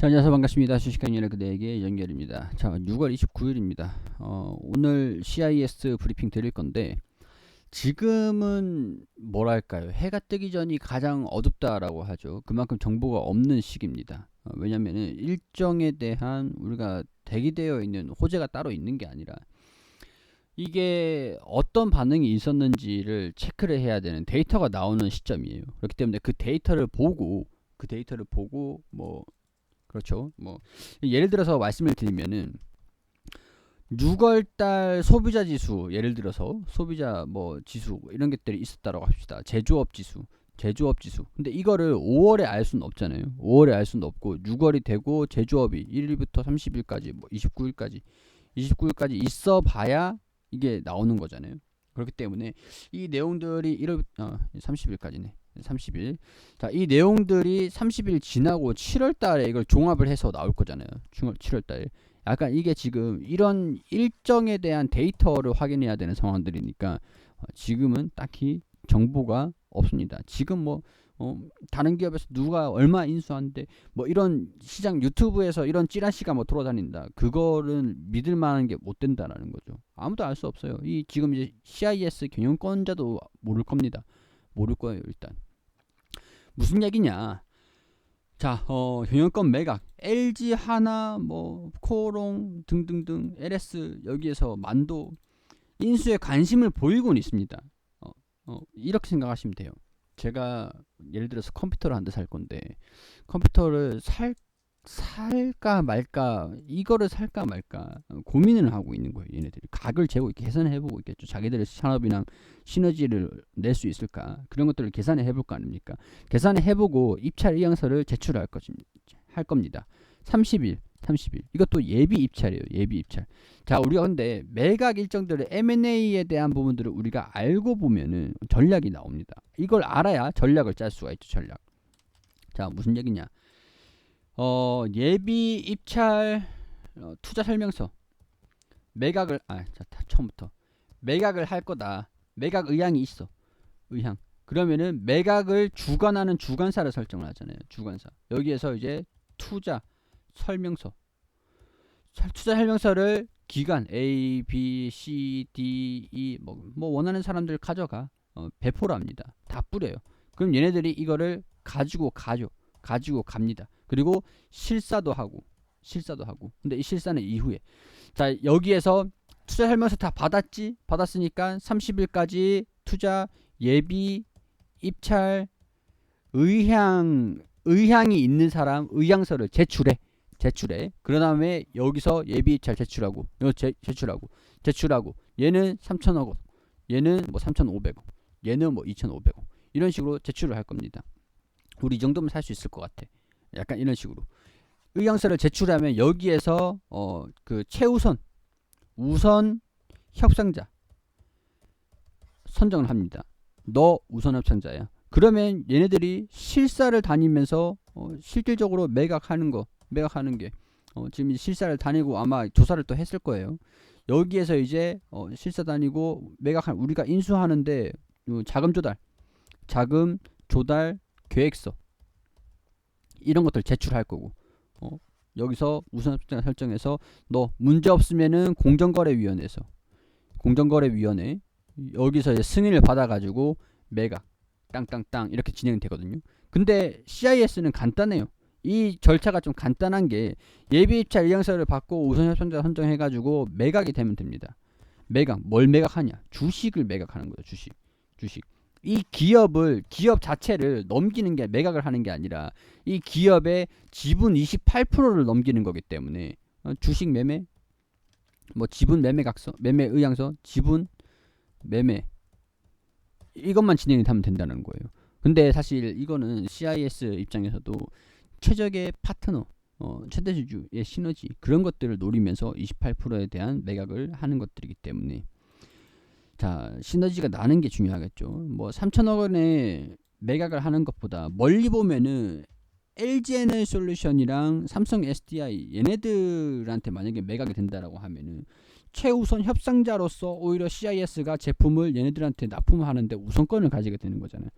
자, 안녕하세요. 반갑습니다. 주식강연의 그대에게 연결입니다. 자, 6월 29일입니다. 오늘 CIS 브리핑 드릴 건데, 지금은 뭐랄까요? 해가 뜨기 전이 가장 어둡다라고 하죠. 그만큼 정보가 없는 시기입니다. 왜냐면은 일정에 대한 우리가 대기되어 있는 호재가 따로 있는 게 아니라, 이게 어떤 반응이 있었는지를 체크를 해야 되는 데이터가 나오는 시점이에요. 그렇기 때문에 그 데이터를 보고, 뭐, 그렇죠. 뭐 예를 들어서 말씀을 드리면은 6월달 소비자 지수, 예를 들어서 소비자 뭐 지수 이런 것들이 있었다고 합시다. 제조업 지수. 근데 이거를 5월에 알 수는 없잖아요. 5월에 알 수는 없고 6월이 되고 제조업이 1일부터 30일까지 뭐 29일까지 있어 봐야 이게 나오는 거잖아요. 그렇기 때문에 이 내용들이 30일까지네. 30일. 자, 이 내용들이 30일 지나고 7월 달에 이걸 종합을 해서 나올 거잖아요. 7월 달에. 약간 이게 지금 이런 일정에 대한 데이터를 확인해야 되는 상황들이니까 지금은 딱히 정보가 없습니다. 지금 뭐 다른 기업에서 누가 얼마 인수하는데 뭐 이런 시장 유튜브에서 이런 찌라시가 뭐 돌아다닌다. 그거는 믿을 만한 게 못 된다라는 거죠. 아무도 알 수 없어요. 이 지금 이제 CIS 경영권자도 모를 겁니다. 모를 거예요. 일단 무슨 얘기냐. 자, 경영권 매각, LG, 하나, 뭐 코롱 등등등, LS 여기에서 만도 인수에 관심을 보이고는 있습니다. 이렇게 생각하시면 돼요. 제가 예를 들어서 컴퓨터를 한 대 살 건데 컴퓨터를 살까 말까, 이거를 살까 말까 고민을 하고 있는 거예요. 얘네들이 각을 재고 계산해 보고 있겠죠. 자기들의 산업이랑 시너지를 낼 수 있을까, 그런 것들을 계산해 해볼 거 아닙니까. 계산해 해보고 입찰 의향서를 제출할 겁니다. 30일 이것도 예비 입찰이에요. 예비 입찰. 자, 우리가 근데 매각 일정들의 M&A에 대한 부분들을 우리가 알고 보면은 전략이 나옵니다. 이걸 알아야 전략을 짤 수가 있죠. 전략. 자, 무슨 얘기냐. 예비 입찰 투자 설명서 매각을 처음부터 매각을 할 거다. 매각 의향이 있어. 의향. 그러면은 매각을 주관하는 주관사를 설정을 하잖아요. 주관사. 여기에서 이제 투자 설명서를 기관 A, B, C, D, E 뭐 원하는 사람들 가져가 배포를 합니다. 다 뿌려요. 그럼 얘네들이 이거를 가지고 갑니다. 그리고 실사도 하고. 근데 이 실사는 이후에. 자, 여기에서 투자 설명서 다 받았으니까 30일까지 투자 예비 입찰 의향이 있는 사람 의향서를 제출해. 그 다음에 여기서 예비 입찰 제출하고 얘는 3천억 원, 얘는 뭐 3,500원, 얘는 뭐 2,500원, 이런 식으로 제출을 할 겁니다. 우리 이 정도면 살 수 있을 것 같아. 약간 이런 식으로 의향서를 제출하면 여기에서 그 최우선 우선 협상자 선정을 합니다. 너 우선 협상자야. 그러면 얘네들이 실사를 다니면서 실질적으로 매각하는 게 지금 실사를 다니고 아마 조사를 또 했을 거예요. 여기에서 이제 실사 다니고 매각한, 우리가 인수하는데 자금 조달 계획서 이런 것들 제출할 거고, 여기서 우선 협상자 설정해서 너 문제 없으면은 공정거래위원회 여기서 이제 승인을 받아가지고 매각 땅 이렇게 진행되거든요. 근데 CIS는 간단해요. 이 절차가 좀 간단한 게 예비 입찰 의향서를 받고 우선 협상자 선정해가지고 매각이 되면 됩니다. 뭘 매각하냐? 주식을 매각하는 거예요. 주식. 이 기업 자체를 넘기는 게 매각을 하는 게 아니라 이 기업의 지분 28%를 넘기는 거기 때문에 주식 매매, 뭐 지분 매매 의향서, 지분 매매 이것만 진행이 하면 된다는 거예요. 근데 사실 이거는 CIS 입장에서도 최적의 파트너, 최대주주의 시너지 그런 것들을 노리면서 28%에 대한 매각을 하는 것들이기 때문에, 자, 시너지가 나는 게 중요하겠죠. 뭐 3천억 원에 매각을 하는 것보다 멀리 보면은 LG에너지솔루션이랑 삼성 SDI 얘네들한테 만약에 매각이 된다라고 하면은 최우선 협상자로서 오히려 CIS가 제품을 얘네들한테 납품하는데 우선권을 가지게 되는 거잖아요.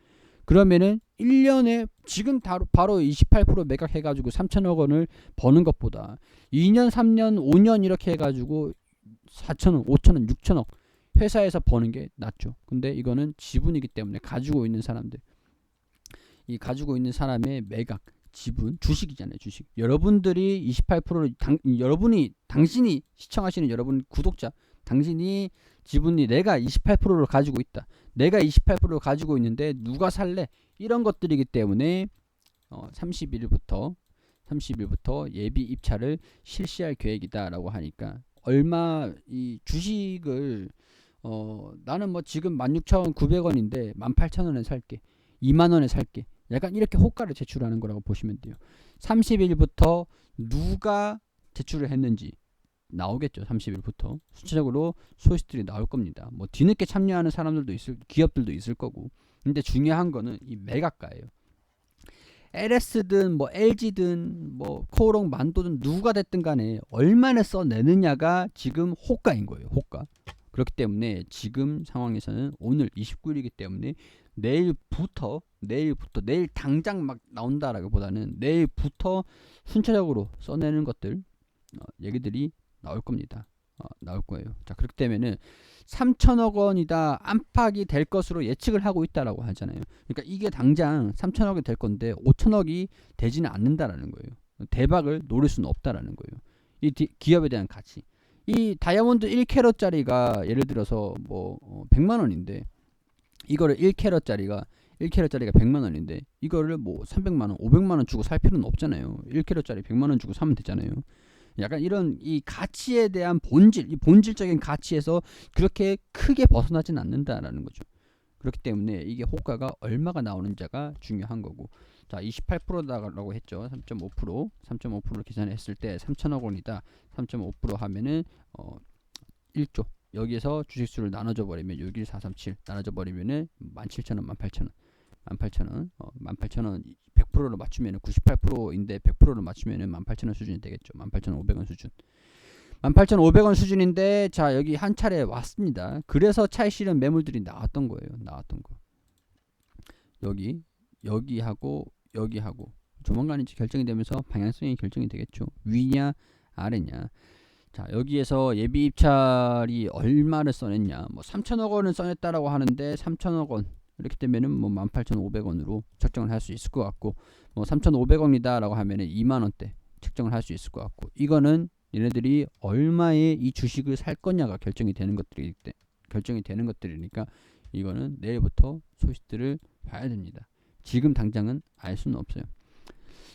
그러면은 1년에 지금 바로 28% 매각해가지고 3천억 원을 버는 것보다 2년, 3년, 5년 이렇게 해가지고 4천억, 5천억, 6천억 회사에서 버는 게 낫죠. 근데 이거는 지분이기 때문에 가지고 있는 사람들, 이 가지고 있는 사람의 매각, 지분, 주식이잖아요. 주식. 여러분들이 28%를 당신이 시청하시는 여러분 구독자, 당신이 지분이 내가 28%를 가지고 있다. 내가 28%를 가지고 있는데 누가 살래? 이런 것들이기 때문에 30일부터 예비 입찰을 실시할 계획이다라고 하니까 얼마 이 주식을 나는 뭐 지금 16,900원인데 18,000원에 살게. 2만 원에 살게. 약간 이렇게 호가를 제출하는 거라고 보시면 돼요. 30일부터 누가 제출을 했는지 나오겠죠. 30일부터 수치적으로 소식들이 나올 겁니다. 뭐 뒤늦게 참여하는 사람들도 기업들도 있을 거고. 근데 중요한 거는 이 매각가예요. LS든 뭐 LG든 뭐 코오롱 만도든 누가 됐든 간에 얼마나 써내느냐가 지금 호가인 거예요. 호가. 그렇기 때문에 지금 상황에서는 오늘 29일이기 때문에 내일부터 내일 당장 막 나온다라기보다는 내일부터 순차적으로 써내는 것들 얘기들이 나올 겁니다. 나올 거예요. 자, 그렇기 때문에는 3천억 원이다 안팎이 될 것으로 예측을 하고 있다라고 하잖아요. 그러니까 이게 당장 3천억이 될 건데 5천억이 되지는 않는다라는 거예요. 대박을 노릴 수는 없다라는 거예요. 이 기업에 대한 가치. 이 다이아몬드 1캐럿짜리가 예를 들어서 뭐 100만 원인데 이거를 1캐럿짜리가 1캐럿짜리가 100만 원인데 이거를 뭐 300만 원, 500만 원 주고 살 필요는 없잖아요. 1캐럿짜리 100만 원 주고 사면 되잖아요. 약간 이런 이 가치에 대한 본질, 이 본질적인 가치에서 그렇게 크게 벗어나진 않는다라는 거죠. 그렇기 때문에 이게 호가가 얼마가 나오는지가 중요한 거고. 자, 28%다라고 했죠. 3.5%를 계산했을 때 3천억 원이다. 3.5% 하면은 1조. 여기에서 주식수를 나눠줘 버리면 61437 나눠줘 버리면은 17,000원, 18,000원. 18,000원, 18,000원 100%로 맞추면 98%인데 100%로 맞추면 18,000원 수준이 되겠죠. 18,500원 수준. 18,500원 수준인데 자 여기 한 차례 왔습니다. 그래서 차익 실현 매물들이 나왔던 거예요. 나왔던 거. 여기하고 여기하고 조만간 이제 결정이 되면서 방향성이 결정이 되겠죠. 위냐 아래냐. 자 여기에서 예비 입찰이 얼마를 써냈냐. 뭐 3천억 원을 써냈다라고 하는데 3천억 원 이렇게 되면은 뭐 18,500원으로 책정을 할 수 있을 것 같고 뭐 3,500원이다라고 하면은 2만 원대 책정을 할 수 있을 것 같고 이거는 얘네들이 얼마에 이 주식을 살 거냐가 결정이 되는 것들이니까 이거는 내일부터 소식들을 봐야 됩니다. 지금 당장은 알 수는 없어요.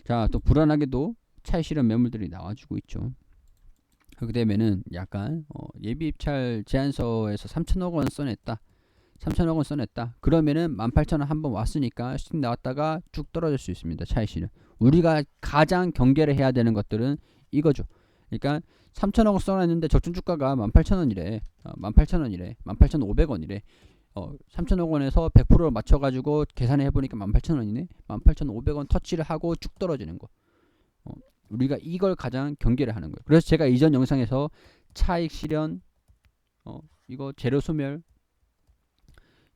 자, 또 불안하게도 차익 실현 매물들이 나와주고 있죠. 그렇게 되면은 약간 예비 입찰 제안서에서 3천억 원 써냈다. 3천억 원 써냈다. 그러면은 18,000원 한번 왔으니까 씩 나왔다가 쭉 떨어질 수 있습니다. 차익 실현. 우리가 가장 경계를 해야 되는 것들은 이거죠. 그러니까 3천억 원 써놨는데 적정 주가가 18,000원이래. 18,000원이래. 18,500원이래. 3천억 원에서 100%를 맞춰가지고 계산해 해보니까 18,000원이네. 18,500원 터치를 하고 쭉 떨어지는 거. 우리가 이걸 가장 경계를 하는 거예요. 그래서 제가 이전 영상에서 차익 실현, 이거 재료 소멸,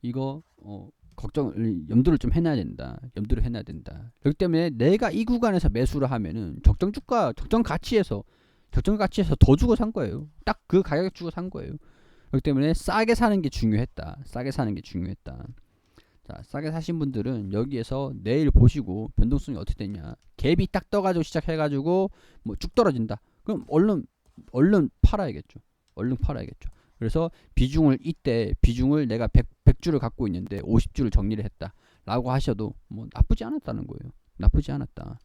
이거 염두를 좀 해놔야 된다. 염두를 해놔야 된다. 그렇기 때문에 내가 이 구간에서 매수를 하면은 적정 주가, 적정 가치에서 더 주고 산 거예요. 딱 그 가격에 주고 산 거예요. 그렇기 때문에 싸게 사는 게 중요했다. 싸게 사는 게 중요했다. 자, 싸게 사신 분들은 여기에서 내일 보시고 변동성이 어떻게 되냐. 갭이 딱 떠가지고 시작해가지고 뭐 쭉 떨어진다. 그럼 얼른 팔아야겠죠. 얼른 팔아야겠죠. 그래서 비중을 내가 100주를 갖고 있는데 50주를 정리를 했다. 라고 하셔도 뭐 나쁘지 않았다는 거예요. 나쁘지 않았다.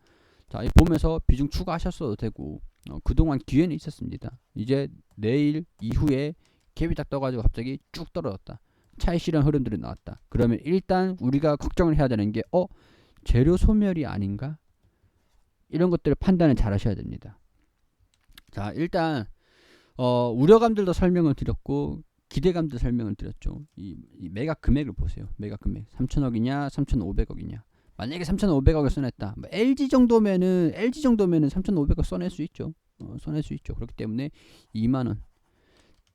자, 보면서 비중 추가하셨어도 되고 그동안 기회는 있었습니다. 이제 내일 이후에 갭이 딱 떠가지고 갑자기 쭉 떨어졌다. 차익 실현 흐름들이 나왔다. 그러면 일단 우리가 걱정을 해야 되는 게 재료 소멸이 아닌가? 이런 것들을 판단을 잘 하셔야 됩니다. 자, 일단 우려감들도 설명을 드렸고 기대감도 설명을 드렸죠. 이 매각 금액을 보세요. 매각 금액 3천억이냐 3,500억이냐. 만약에 3,500억을 써냈다. 뭐 LG 정도면은 3,500억 써낼 수 있죠. 써낼 수 있죠. 그렇기 때문에 2만 원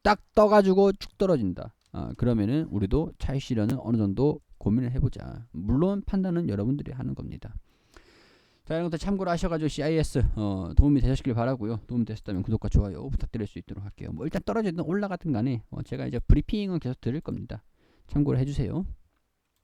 딱 떠가지고 쭉 떨어진다. 그러면은 우리도 차익 실현은 어느 정도 고민을 해보자. 물론 판단은 여러분들이 하는 겁니다. 자, 이런 것들 참고로 하셔가지고 CIS 도움이 되셨길 바라고요. 도움이 되셨다면 구독과 좋아요 부탁드릴 수 있도록 할게요. 뭐 일단 떨어지든 올라가든 간에 제가 이제 브리핑은 계속 드릴 겁니다. 참고를 해주세요.